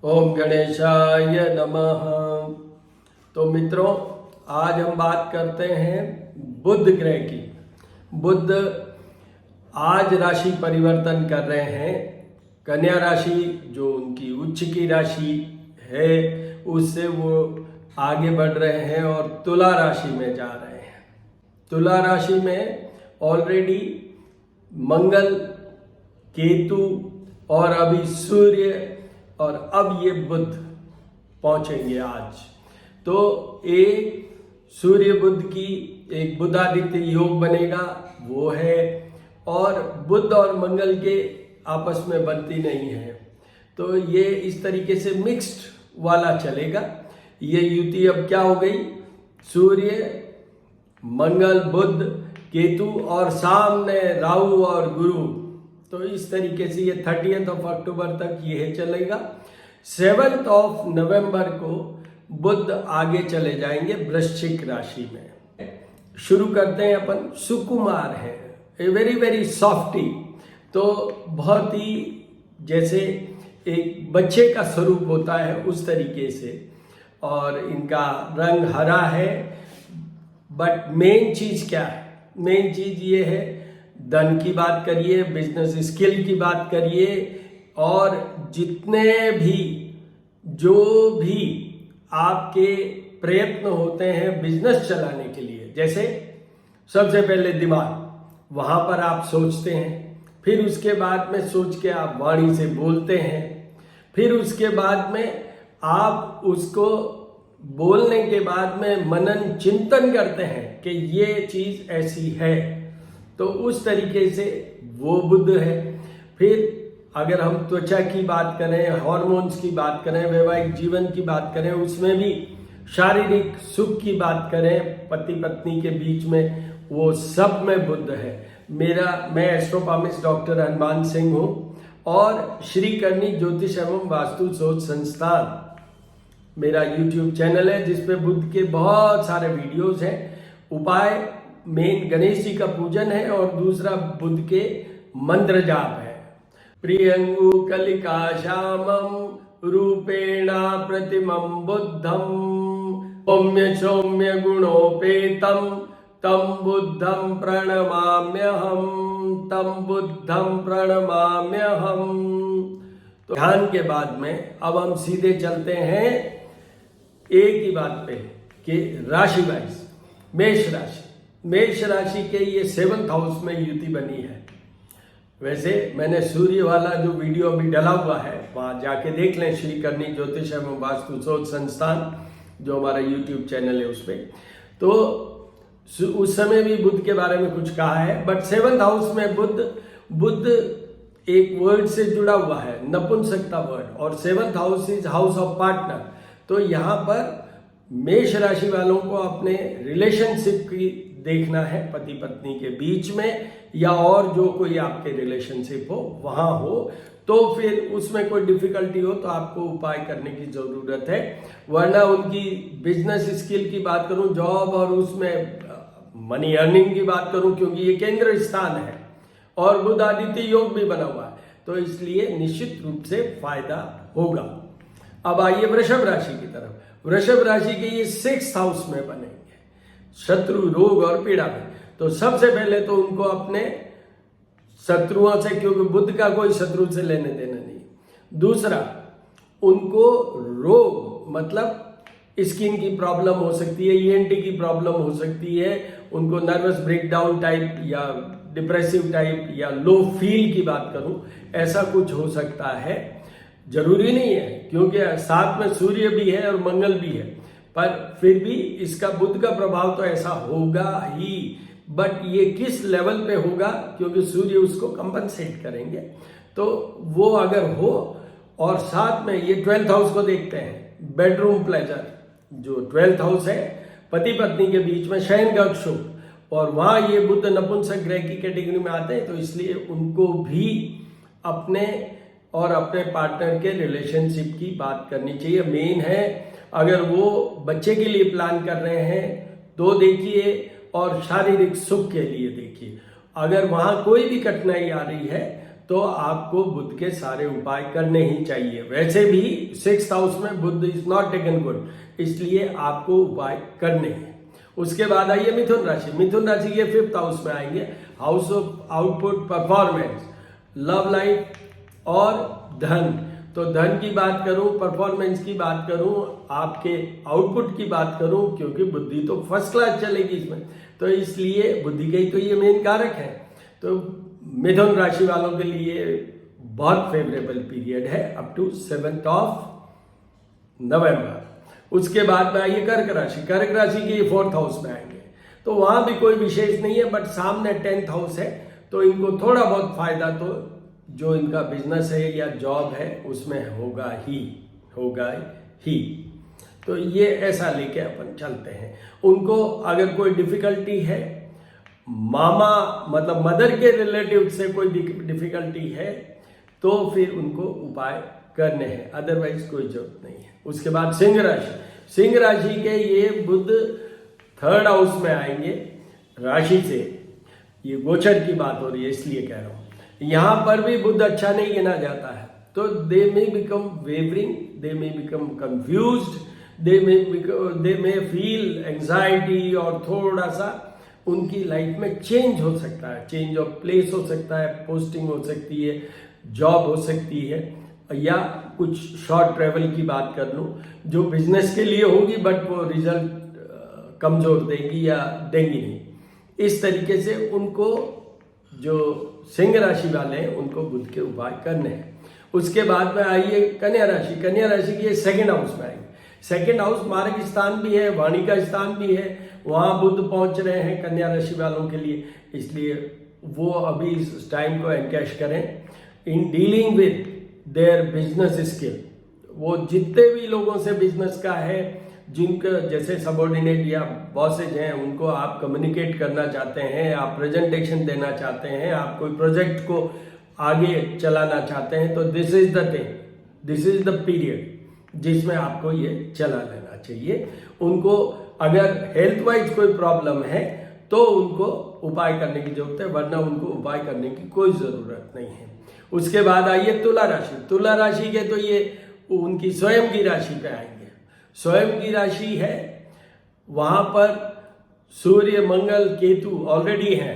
ओम गणेशाय नमः। तो मित्रों, आज हम बात करते हैं बुध ग्रह की। बुध आज राशि परिवर्तन कर रहे हैं। कन्या राशि जो उनकी उच्च की राशि है उससे वो आगे बढ़ रहे हैं और तुला राशि में जा रहे हैं। तुला राशि में ऑलरेडी मंगल, केतु और अभी सूर्य और अब ये बुध पहुंचेंगे आज। तो एक सूर्य बुध की एक बुधादित्य योग बनेगा, वो है। और बुध और मंगल के आपस में बनती नहीं है, तो ये इस तरीके से मिक्स्ड वाला चलेगा। ये युति अब क्या हो गई, सूर्य, मंगल, बुध, केतु और सामने राहु और गुरु। तो इस तरीके से ये 30 अक्टूबर तक ये चलेगा। 7 नवंबर को बुध आगे चले जाएंगे वृश्चिक राशि में। शुरू करते हैं अपन। सुकुमार है, ए वेरी वेरी सॉफ्टी। तो बहुत ही जैसे एक बच्चे का स्वरूप होता है उस तरीके से, और इनका रंग हरा है। बट मेन चीज क्या है, मेन चीज ये है, धन की बात करिए, बिजनेस स्किल की बात करिए, और जितने भी जो भी आपके प्रयत्न होते हैं बिजनेस चलाने के लिए, जैसे सबसे पहले दिमाग, वहां पर आप सोचते हैं, फिर उसके बाद में सोच के आप वाणी से बोलते हैं, फिर उसके बाद में आप उसको बोलने के बाद में मनन चिंतन करते हैं कि ये चीज ऐसी है। तो उस तरीके से वो बुध है। फिर अगर हम त्वचा की बात करें, हार्मोन्स की बात करें, वैवाहिक जीवन की बात करें, उसमें भी शारीरिक सुख की बात करें, पति पत्नी के बीच में, वो सब में बुध है। मैं एस्ट्रोपॉमिस्ट डॉक्टर हनुमान सिंह हूँ, और श्री करनी ज्योतिष एवं वास्तु शोध संस्थान मेरा यूट्यूब चैनल है, जिसपे बुध के बहुत सारे वीडियोस हैं। उपाय मेन गणेश जी का पूजन है, और दूसरा बुध के मंत्र जाप है। प्रियंगु कलिका श्यामम रूपेणा प्रतिमं बुद्धम सौम्य सौम्य गुणोपेतम तम बुद्धम प्रणमाम्यहम, तम बुद्धम प्रणमाम्यहम। तो ध्यान के बाद में अब हम सीधे चलते हैं एक ही बात पे कि राशि वाइज मेष राशि के ये 7th हाउस में युति बनी है। वैसे मैंने सूर्य वाला जो वीडियो अभी डला हुआ है वहां जाके देख लें, श्री करनी ज्योतिष एवं वास्तु शोध संस्थान जो हमारा यूट्यूब चैनल है उस पर। तो उस समय भी बुध के बारे में कुछ कहा है। बट 7th हाउस में बुध एक वर्ड से जुड़ा हुआ है, नपुंसकता वर्ड, और 7th house is house of partner. तो यहाँ पर मेष राशि वालों को अपने रिलेशनशिप की देखना है, पति पत्नी के बीच में, या और जो कोई आपके रिलेशनशिप हो वहां हो। तो फिर उसमें कोई डिफिकल्टी हो तो आपको उपाय करने की जरूरत है। वरना उनकी बिजनेस स्किल की बात करूं, जॉब और उसमें मनी अर्निंग की बात करूं, क्योंकि ये केंद्र स्थान है और बुध आदित्य योग भी बना हुआ है, तो इसलिए निश्चित रूप से फायदा होगा। अब आइए वृषभ राशि की तरफ। वृषभ राशि के ये 6th हाउस में बनेंगे, शत्रु, रोग और पीड़ा में। तो सबसे पहले तो उनको अपने शत्रुओं से, क्योंकि बुध का कोई शत्रु से लेने देना नहीं। दूसरा, उनको रोग मतलब स्किन की प्रॉब्लम हो सकती है, ईएनटी की प्रॉब्लम हो सकती है, उनको नर्वस ब्रेकडाउन टाइप या डिप्रेसिव टाइप या लो फील की बात करूं, ऐसा कुछ हो सकता है। जरूरी नहीं है, क्योंकि साथ में सूर्य भी है और मंगल भी है, पर फिर भी इसका बुध का प्रभाव तो ऐसा होगा ही। बट ये किस लेवल पे होगा, क्योंकि सूर्य उसको कंपनसेट करेंगे। तो वो अगर हो, और साथ में ये 12th हाउस को देखते हैं, बेडरूम प्लेजर, जो 12th हाउस है, पति पत्नी के बीच में शयन कक्ष हो, और वहां ये बुध नपुंसक ग्रह की कैटेगरी में आते हैं। तो इसलिए उनको भी अपने और अपने पार्टनर के रिलेशनशिप की बात करनी चाहिए। मेन है, अगर वो बच्चे के लिए प्लान कर रहे हैं तो देखिए, और शारीरिक सुख के लिए देखिए। अगर वहां कोई भी कठिनाई आ रही है तो आपको बुध के सारे उपाय करने ही चाहिए। वैसे भी 6th हाउस में बुध इज नॉट टेकन गुड, इसलिए आपको उपाय करने हैं। उसके बाद आइए मिथुन राशि। मिथुन राशि के 5th हाउस में आएंगे, house of output, performance, love life और धन। तो धन की बात करूं, परफॉर्मेंस की बात करूं, आपके आउटपुट की बात करूं, क्योंकि बुद्धि तो फर्स्ट क्लास चलेगी इसमें, तो इसलिए बुद्धि के ही तो ये मेन कारक है। तो मिथुन राशि वालों के लिए बहुत फेवरेबल पीरियड है अप टू 7th नवंबर। उसके बाद में आइए कर्क राशि। कर्क राशि के 4th हाउस में आएंगे, तो वहां भी कोई विशेष नहीं है, बट सामने 10th हाउस है, तो इनको थोड़ा बहुत फायदा तो जो इनका बिजनेस है या जॉब है उसमें होगा ही। तो ये ऐसा लेके अपन चलते हैं। उनको अगर कोई डिफिकल्टी है, मामा मतलब मदर के रिलेटिव से कोई डिफिकल्टी है, तो फिर उनको उपाय करने हैं, अदरवाइज कोई जरूरत नहीं है। उसके बाद सिंह राशि। सिंह राशि के ये बुध 3rd हाउस में आएंगे राशि से, ये गोचर की बात हो रही है इसलिए कह रहा हूं। यहां पर भी बुध अच्छा नहीं गिना जाता है, तो दे मे बिकम वेवरिंग, दे मे बिकम कंफ्यूज्ड, दे मे फील एंजाइटी, और थोड़ा सा उनकी लाइफ में चेंज हो सकता है, चेंज ऑफ प्लेस हो सकता है, पोस्टिंग हो सकती है, जॉब हो सकती है, या कुछ शॉर्ट ट्रेवल की बात कर लूं जो बिजनेस के लिए होगी, बट वो रिजल्ट कमजोर देगी या देंगी नहीं। इस तरीके से उनको, जो सिंह राशि वाले हैं, उनको बुध के उपाय करने हैं। उसके बाद में आइए कन्या राशि। कन्या राशि के 2nd हाउस में आएंगे। 2nd हाउस मार्ग स्थान भी है, वाणी का स्थान भी है, वहां बुध पहुंच रहे हैं कन्या राशि वालों के लिए, इसलिए वो अभी इस टाइम को एनकैश करें in dealing with their business skill. वो जितने भी लोगों से बिजनेस का है, जिनका जैसे सबॉर्डिनेट या बॉसेज हैं, उनको आप कम्युनिकेट करना चाहते हैं, आप प्रेजेंटेशन देना चाहते हैं, आप कोई प्रोजेक्ट को आगे चलाना चाहते हैं, तो this is the thing, this is the period जिसमें आपको ये चला लेना चाहिए। उनको अगर हेल्थ वाइज कोई प्रॉब्लम है तो उनको उपाय करने की जरूरत है, वरना उनको उपाय करने की कोई जरूरत नहीं है। उसके बाद आइए तुला राशि। तुला राशि के तो ये उनकी स्वयं की राशि पे आएंगे। स्वयं की राशि है, वहां पर सूर्य, मंगल, केतु ऑलरेडी है,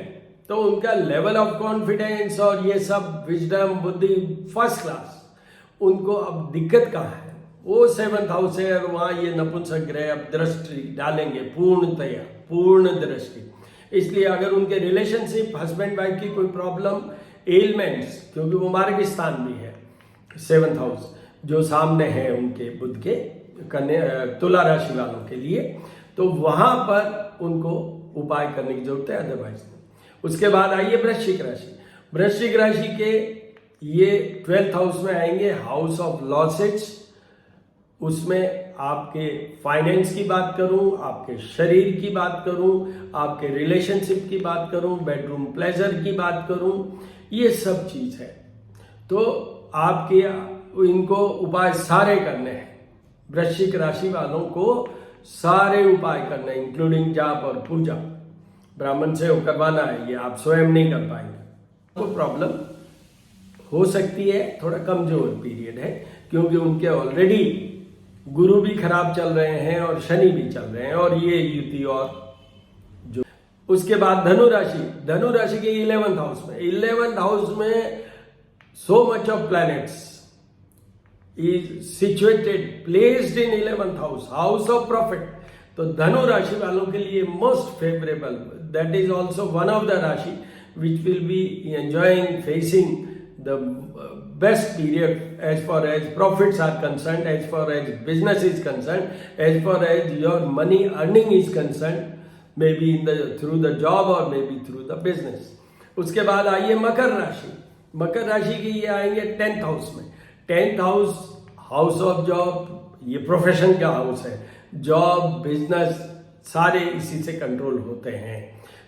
तो उनका लेवल ऑफ कॉन्फिडेंस और ये सब विजडम, बुद्धि फर्स्ट क्लास। उनको अब दिक्कत कहाँ है, वो 7th हाउस है और वहां ये नपुंसक ग्रह अब दृष्टि डालेंगे, पूर्णतया पूर्ण दृष्टि। इसलिए अगर उनके रिलेशनशिप, हस्बैंड वाइफ की कोई प्रॉब्लम, एलिमेंट्स, क्योंकि वो मार्ग स्थान भी है 7th हाउस जो सामने है उनके बुध के तुला राशि वालों के लिए, तो वहां पर उनको उपाय करने की जरूरत है, अदरवाइज नहीं। उसके बाद आइए वृश्चिक राशि। वृश्चिक राशि के ये 12th हाउस में आएंगे, हाउस ऑफ लॉसेज। उसमें आपके फाइनेंस की बात करूं, आपके शरीर की बात करूं, आपके रिलेशनशिप की बात करूं, बेडरूम प्लेजर की बात करूं, ये सब चीज है। तो आपके इनको उपाय सारे करने हैं, वृश्चिक राशि वालों को सारे उपाय करने, इंक्लूडिंग जाप और पूजा ब्राह्मण से करवाना है। ये आप स्वयं नहीं कर पाएंगे, तो प्रॉब्लम हो सकती है, थोड़ा कमजोर पीरियड है, क्योंकि उनके ऑलरेडी गुरु भी खराब चल रहे हैं और शनि भी चल रहे हैं, और ये युति और जो। उसके बाद धनु राशि। धनु राशि के 11th हाउस में, 11th हाउस में so much of planets is situated, placed in 11th house, house of profit. तो धनु राशि वालों के लिए most favorable, that is also one of the राशि which will be enjoying, facing the best period as far as profits are concerned, as far as business is concerned, as far as your money earning is concerned, maybe in the through the job or maybe through the business. उसके बाद आइए मकर राशि। मकर राशि के ये आएंगे 10th house में। 10th house, house of job, ये प्रोफेशन का हाउस है, जॉब, बिजनेस सारे इसी से कंट्रोल होते हैं।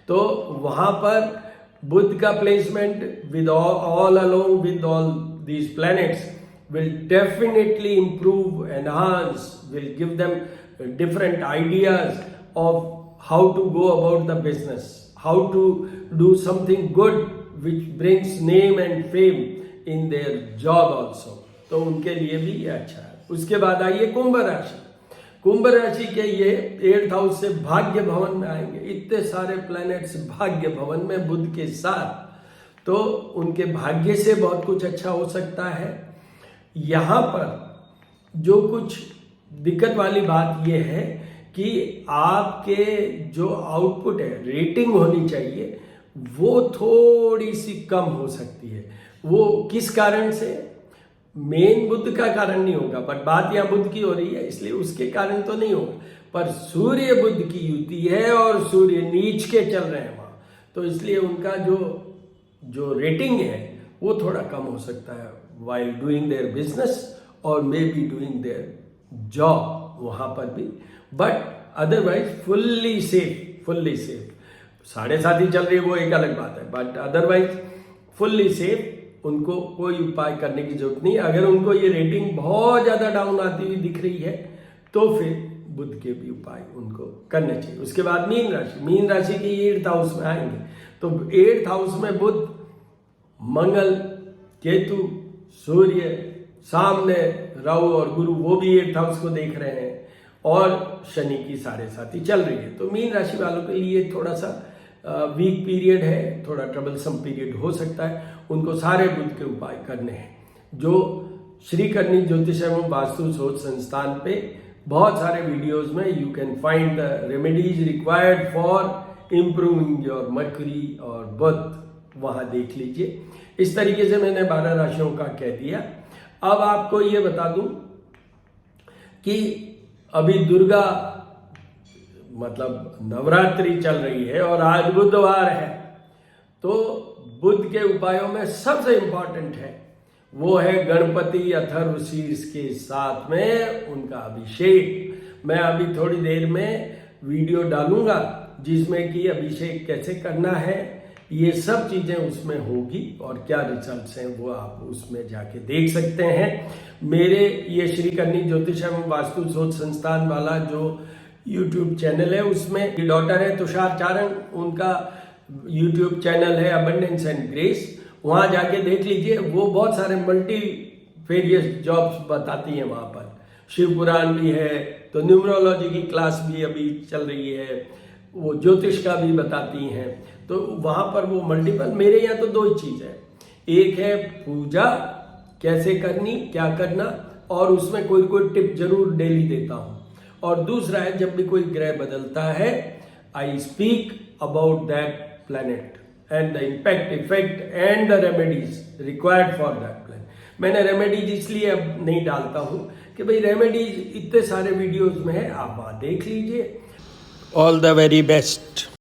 तो वहां पर बुध का placement with all along with all these planets will definitely improve, enhance, will give them different ideas of how to go about the business, how to do something good which brings name and fame in their job also, तो उनके लिए भी ये अच्छा है। उसके बाद आइए कुंभ राशि। कुंभ राशि के ये 8th हाउस से भाग्य भवन में आएंगे। इतने सारे प्लैनेट्स भाग्य भवन में बुध के साथ, तो उनके भाग्य से बहुत कुछ अच्छा हो सकता है। यहाँ पर जो कुछ दिक्कत वाली बात यह है कि आपके जो आउटपुट है, रेटिंग होनी चाहिए, वो थोड़ी सी कम हो सकती है। वो किस कारण से? मेन बुध का कारण नहीं होगा, बट बात यहाँ बुध की हो रही है, इसलिए उसके कारण तो नहीं होगा। पर सूर्य बुध की युति है और सूर्य नीच के चल रहे हैं वहाँ, तो इसलिए उनका जो रेटिंग है वो थोड़ा कम हो सकता है वाइल डूइंग देयर बिजनेस और may be doing their job वहाँ पर भी, बट अदरवाइज फुल्ली सेफ। 7.5 ही चल रही है वो एक अलग बात है, बट अदरवाइज फुल्ली सेफ। उनको कोई उपाय करने की जरूरत नहीं। अगर उनको ये रेटिंग बहुत ज़्यादा डाउन आती हुई दिख रही है तो फिर बुध के भी उपाय उनको करने चाहिए। उसके बाद मीन राशि के 8th हाउस में आएंगे, तो 8th हाउस में बुध, मंगल, केतु, सूर्य, सामने राहु और गुरु, वो भी 8th हाउस को देख रहे हैं, और शनि की 7.5 चल रही है। तो मीन राशि वालों के लिए थोड़ा सा वीक पीरियड है, थोड़ा ट्रबलसम पीरियड हो सकता है। उनको सारे बुध के उपाय करने हैं। जो श्री करनी ज्योतिष एवं वास्तु शोध संस्थान पे बहुत सारे वीडियोस में you can find the remedies required for improving your mercury और बुध, वहां देख लीजिए। इस तरीके से मैंने 12 राशियों का कह दिया। अब आपको ये बता दूं कि अभी दुर्गा मतलब नवरात्रि चल रही है और आज बुधवार है, तो बुध के उपायों में सबसे इंपॉर्टेंट है वो है गणपति अथर्वशीर्ष के साथ में उनका अभिषेक। मैं अभी थोड़ी देर में वीडियो डालूंगा जिसमें कि अभिषेक कैसे करना है, ये सब चीजें उसमें होगी और क्या रिजल्ट्स हैं वो आप उसमें जाके देख सकते हैं। मेरे ये श्री करनी ज्योतिष एवं वास्तु शोध संस्थान वाला जो YouTube चैनल है, उसमें डॉटर है तुषार चारण, उनका YouTube चैनल है अबंडेंस एंड ग्रेस, वहां जाके देख लीजिए। वो बहुत सारे मल्टीफेरियस जॉब्स बताती हैं वहां पर। शिव पुराण भी है, तो न्यूमरोलॉजी की क्लास भी अभी चल रही है, वो ज्योतिष का भी बताती हैं। तो वहां पर वो मल्टीपल, मेरे यहाँ तो 2 ही चीज है, एक है पूजा कैसे करनी, क्या करना, और उसमें कोई टिप जरूर डेली देता हूं, और दूसरा है जब भी कोई ग्रह बदलता है I speak about that planet and the impact, effect and the remedies required for that planet. मैंने रेमेडीज इसलिए अब नहीं डालता हूं कि भाई रेमेडीज इतने सारे वीडियोस में है, आप वहां देख लीजिए। All the very best.